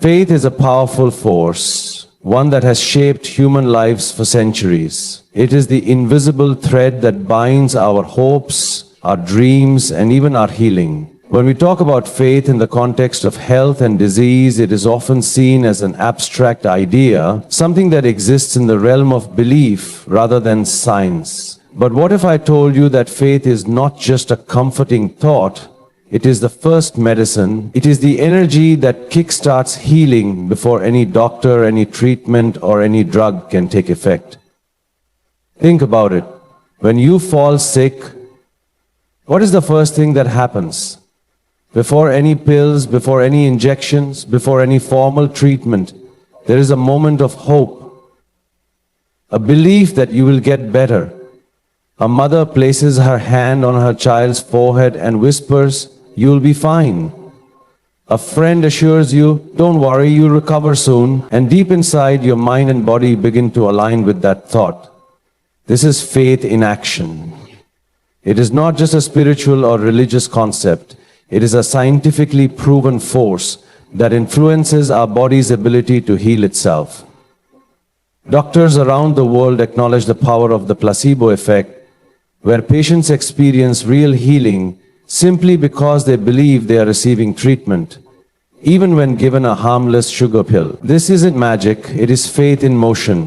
Faith is a powerful force, one that has shaped human lives for centuries. It is the invisible thread that binds our hopes, our dreams, and even our healing. When we talk about faith in the context of health and disease, it is often seen as an abstract idea, something that exists in the realm of belief rather than science. But what if I told you that faith is not just a comforting thought? It is the first medicine. It is the energy that kickstarts healing before any doctor, any treatment, or any drug can take effect. Think about it. When you fall sick, what is the first thing that happens? Before any pills, before any injections, before any formal treatment, there is a moment of hope, a belief that you will get better. A mother places her hand on her child's forehead and whispers, "You'll be fine." A friend assures you, "Don't worry, you'll recover soon." And deep inside, your mind and body begin to align with that thought. This is faith in action. It is not just a spiritual or religious concept. It is a scientifically proven force that influences our body's ability to heal itself. Doctors around the world acknowledge the power of the placebo effect, where patients experience real healing simply because they believe they are receiving treatment, even when given a harmless sugar pill. This isn't magic, it is faith in motion.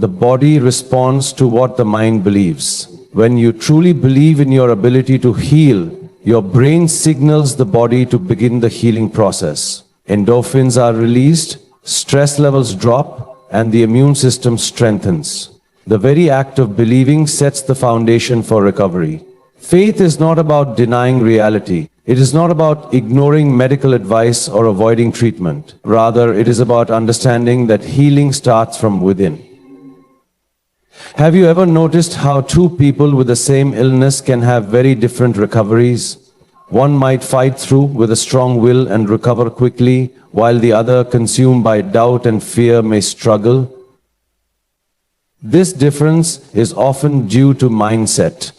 The body responds to what the mind believes. When you truly believe in your ability to heal, your brain signals the body to begin the healing process. Endorphins are released, stress levels drop, and the immune system strengthens. The very act of believing sets the foundation for recovery. Faith is not about denying reality. It is not about ignoring medical advice or avoiding treatment. Rather, it is about understanding that healing starts from within. Have you ever noticed how two people with the same illness can have very different recoveries? One might fight through with a strong will and recover quickly, while the other, consumed by doubt and fear, may struggle. This difference is often due to mindset.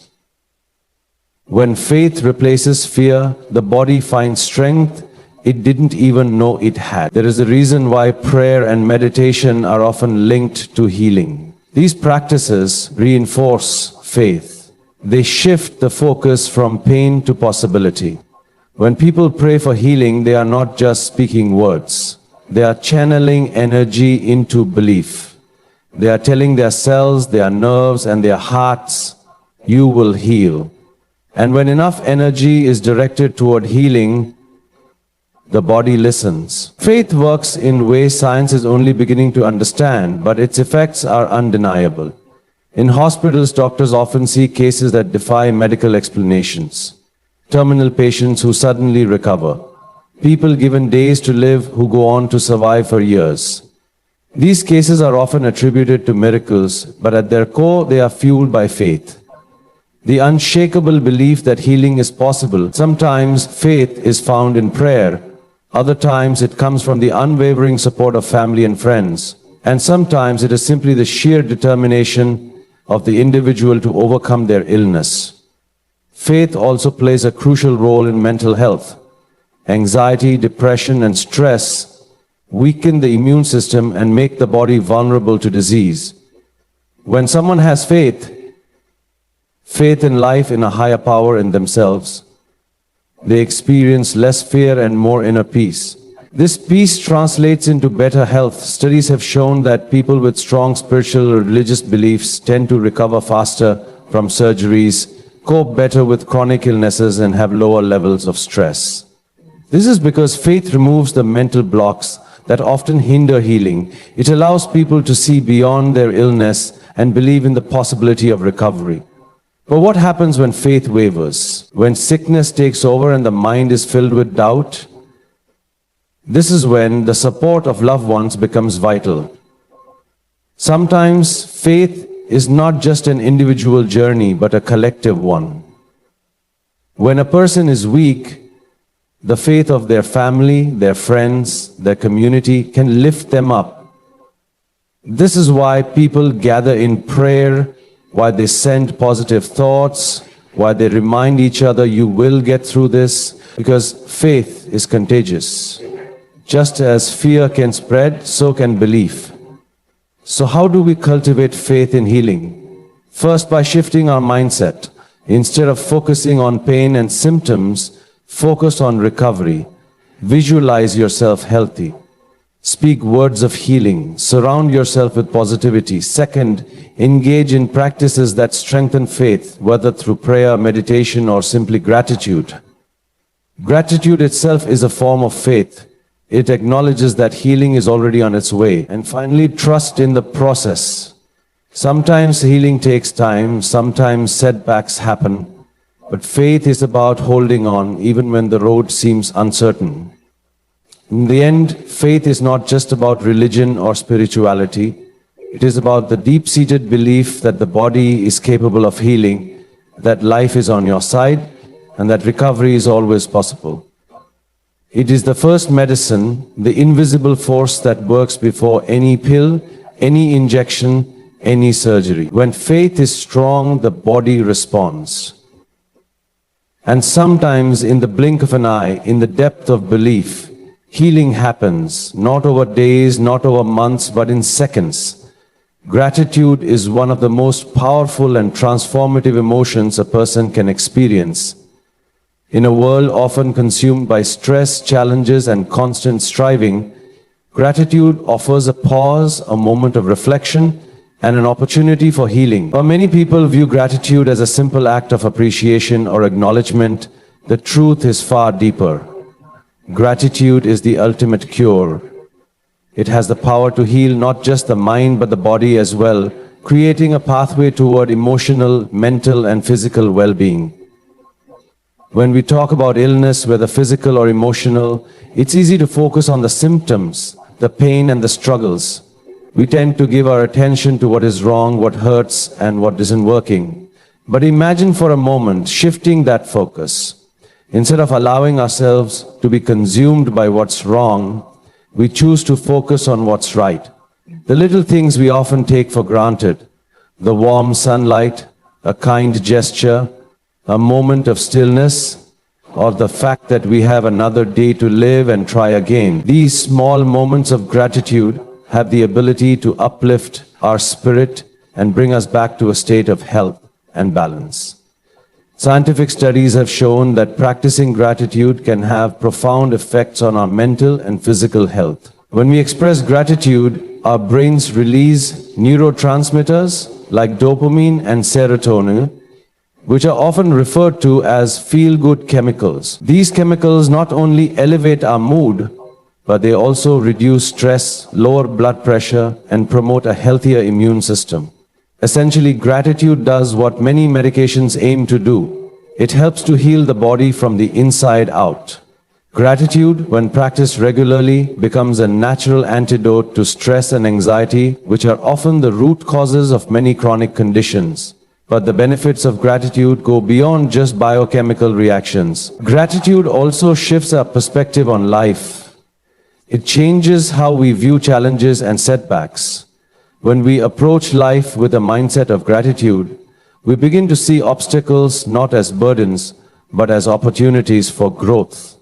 When faith replaces fear, the body finds strength it didn't even know it had. There is a reason why prayer and meditation are often linked to healing. These practices reinforce faith. They shift the focus from pain to possibility. When people pray for healing, they are not just speaking words. They are channeling energy into belief. They are telling their cells, their nerves, and their hearts, "You will heal." And when enough energy is directed toward healing, the body listens. Faith works in ways science is only beginning to understand, but its effects are undeniable. In hospitals, doctors often see cases that defy medical explanations. Terminal patients who suddenly recover. People given days to live who go on to survive for years. These cases are often attributed to miracles, but at their core, they are fueled by faith. The unshakable belief that healing is possible. Sometimes faith is found in prayer. Other times it comes from the unwavering support of family and friends. And sometimes it is simply the sheer determination of the individual to overcome their illness. Faith also plays a crucial role in mental health. Anxiety, depression, and stress weaken the immune system and make the body vulnerable to disease. When someone has faith in life, in a higher power, in themselves, they experience less fear and more inner peace. This peace translates into better health. Studies have shown that people with strong spiritual or religious beliefs tend to recover faster from surgeries, cope better with chronic illnesses, and have lower levels of stress. This is because faith removes the mental blocks that often hinder healing. It allows people to see beyond their illness and believe in the possibility of recovery. But what happens when faith wavers? When sickness takes over and the mind is filled with doubt? This is when the support of loved ones becomes vital. Sometimes faith is not just an individual journey, but a collective one. When a person is weak, the faith of their family, their friends, their community can lift them up. This is why people gather in prayer, why they send positive thoughts, why they remind each other, "You will get through this," because faith is contagious. Just as fear can spread, so can belief. So how do we cultivate faith in healing? First, by shifting our mindset. Instead of focusing on pain and symptoms, focus on recovery. Visualize yourself healthy. Speak words of healing. Surround yourself with positivity. Second, engage in practices that strengthen faith, whether through prayer, meditation, or simply gratitude. Gratitude itself is a form of faith. It acknowledges that healing is already on its way. And finally, trust in the process. Sometimes healing takes time, sometimes setbacks happen, but faith is about holding on even when the road seems uncertain. In the end, faith is not just about religion or spirituality. It is about the deep-seated belief that the body is capable of healing, that life is on your side, and that recovery is always possible. It is the first medicine, the invisible force that works before any pill, any injection, any surgery. When faith is strong, the body responds. And sometimes in the blink of an eye, in the depth of belief, healing happens, not over days, not over months, but in seconds. Gratitude is one of the most powerful and transformative emotions a person can experience. In a world often consumed by stress, challenges, and constant striving, gratitude offers a pause, a moment of reflection, and an opportunity for healing. For many people view gratitude as a simple act of appreciation or acknowledgement. The truth is far deeper. Gratitude is the ultimate cure. It has the power to heal not just the mind but the body as well, creating a pathway toward emotional, mental, and physical well-being. When we talk about illness, whether physical or emotional, it's easy to focus on the symptoms, the pain and the struggles. We tend to give our attention to what is wrong, what hurts, and what isn't working. But imagine for a moment shifting that focus. Instead of allowing ourselves to be consumed by what's wrong, we choose to focus on what's right. The little things we often take for granted, the warm sunlight, a kind gesture, a moment of stillness, or the fact that we have another day to live and try again. These small moments of gratitude have the ability to uplift our spirit and bring us back to a state of health and balance. Scientific studies have shown that practicing gratitude can have profound effects on our mental and physical health. When we express gratitude, our brains release neurotransmitters like dopamine and serotonin, which are often referred to as feel-good chemicals. These chemicals not only elevate our mood, but they also reduce stress, lower blood pressure, and promote a healthier immune system. Essentially, gratitude does what many medications aim to do. It helps to heal the body from the inside out. Gratitude, when practiced regularly, becomes a natural antidote to stress and anxiety, which are often the root causes of many chronic conditions. But the benefits of gratitude go beyond just biochemical reactions. Gratitude also shifts our perspective on life. It changes how we view challenges and setbacks. When we approach life with a mindset of gratitude, we begin to see obstacles not as burdens, but as opportunities for growth.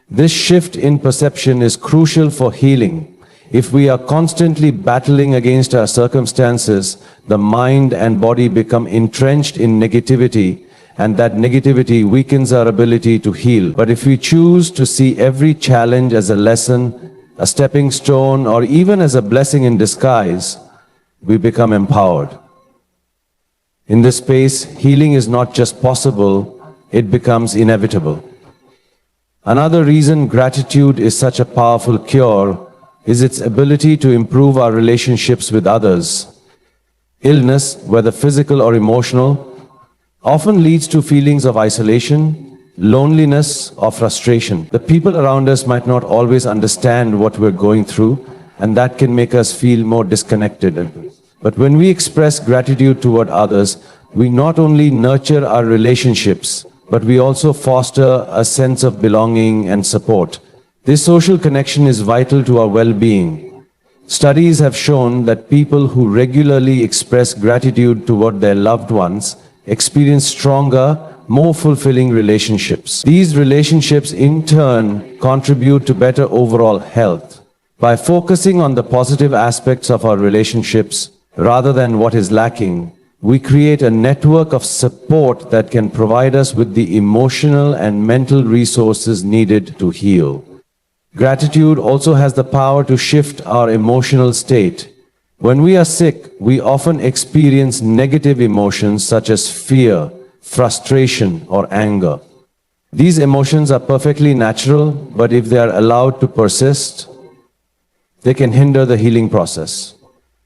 This shift in perception is crucial for healing. If we are constantly battling against our circumstances, the mind and body become entrenched in negativity, and that negativity weakens our ability to heal. But if we choose to see every challenge as a lesson, a stepping stone, or even as a blessing in disguise, we become empowered. In this space, healing is not just possible, it becomes inevitable. Another reason gratitude is such a powerful cure is its ability to improve our relationships with others. Illness, whether physical or emotional, often leads to feelings of isolation, loneliness, or frustration. The people around us might not always understand what we're going through, and that can make us feel more disconnected. But when we express gratitude toward others, we not only nurture our relationships, but we also foster a sense of belonging and support. This social connection is vital to our well-being. Studies have shown that people who regularly express gratitude toward their loved ones experience stronger, more fulfilling relationships. These relationships in turn contribute to better overall health. By focusing on the positive aspects of our relationships rather than what is lacking, we create a network of support that can provide us with the emotional and mental resources needed to heal. Gratitude also has the power to shift our emotional state. When we are sick, we often experience negative emotions such as fear, frustration, or anger. These emotions are perfectly natural, but if they are allowed to persist, they can hinder the healing process.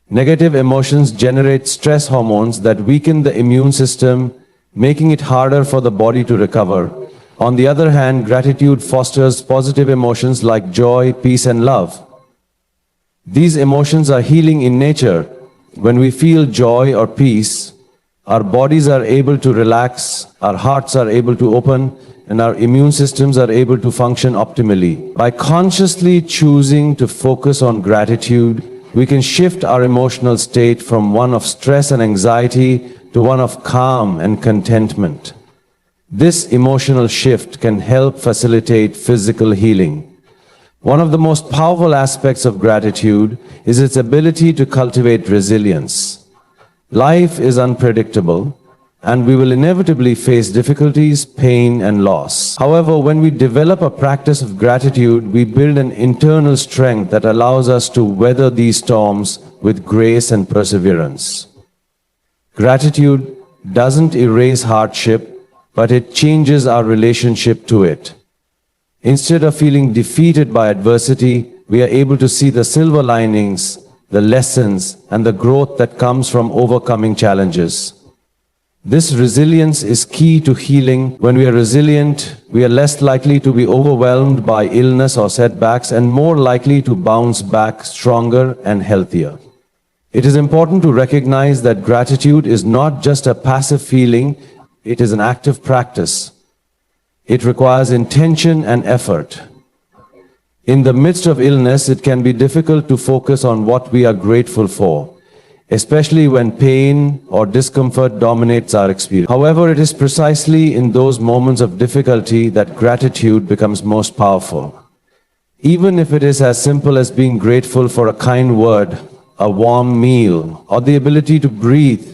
Negative emotions generate stress hormones that weaken the immune system, making it harder for the body to recover. On the other hand, gratitude fosters positive emotions like joy, peace, and love. These emotions are healing in nature. When we feel joy or peace, our bodies are able to relax, our hearts are able to open, and our immune systems are able to function optimally. By consciously choosing to focus on gratitude, we can shift our emotional state from one of stress and anxiety to one of calm and contentment. This emotional shift can help facilitate physical healing. One of the most powerful aspects of gratitude is its ability to cultivate resilience. Life is unpredictable, and we will inevitably face difficulties, pain, and loss. However, when we develop a practice of gratitude, we build an internal strength that allows us to weather these storms with grace and perseverance. Gratitude doesn't erase hardship, but it changes our relationship to it. Instead of feeling defeated by adversity, we are able to see the silver linings, the lessons, and the growth that comes from overcoming challenges. This resilience is key to healing. When we are resilient, we are less likely to be overwhelmed by illness or setbacks and more likely to bounce back stronger and healthier. It is important to recognize that gratitude is not just a passive feeling, it is an active practice. It requires intention and effort. In the midst of illness, it can be difficult to focus on what we are grateful for, especially when pain or discomfort dominates our experience. However, it is precisely in those moments of difficulty that gratitude becomes most powerful. Even if it is as simple as being grateful for a kind word, a warm meal, or the ability to breathe,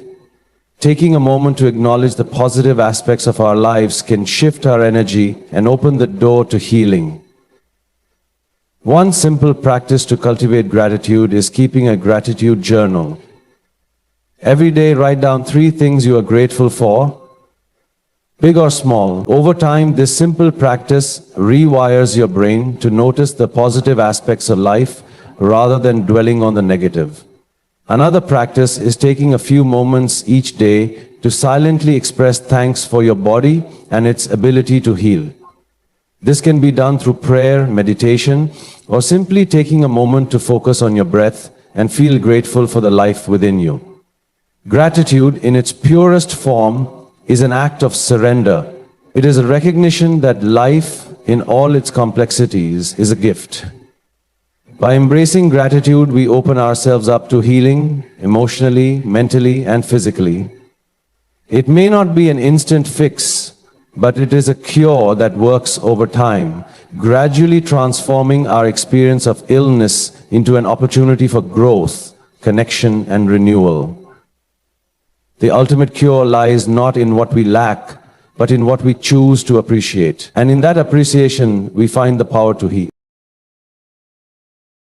taking a moment to acknowledge the positive aspects of our lives can shift our energy and open the door to healing. One simple practice to cultivate gratitude is keeping a gratitude journal. Every day, write down 3 things you are grateful for, big or small. Over time, this simple practice rewires your brain to notice the positive aspects of life rather than dwelling on the negative. Another practice is taking a few moments each day to silently express thanks for your body and its ability to heal. This can be done through prayer, meditation, or simply taking a moment to focus on your breath and feel grateful for the life within you. Gratitude, in its purest form, is an act of surrender. It is a recognition that life, in all its complexities, is a gift. By embracing gratitude, we open ourselves up to healing, emotionally, mentally, and physically. It may not be an instant fix, but it is a cure that works over time, gradually transforming our experience of illness into an opportunity for growth, connection, and renewal. The ultimate cure lies not in what we lack, but in what we choose to appreciate. And in that appreciation, we find the power to heal.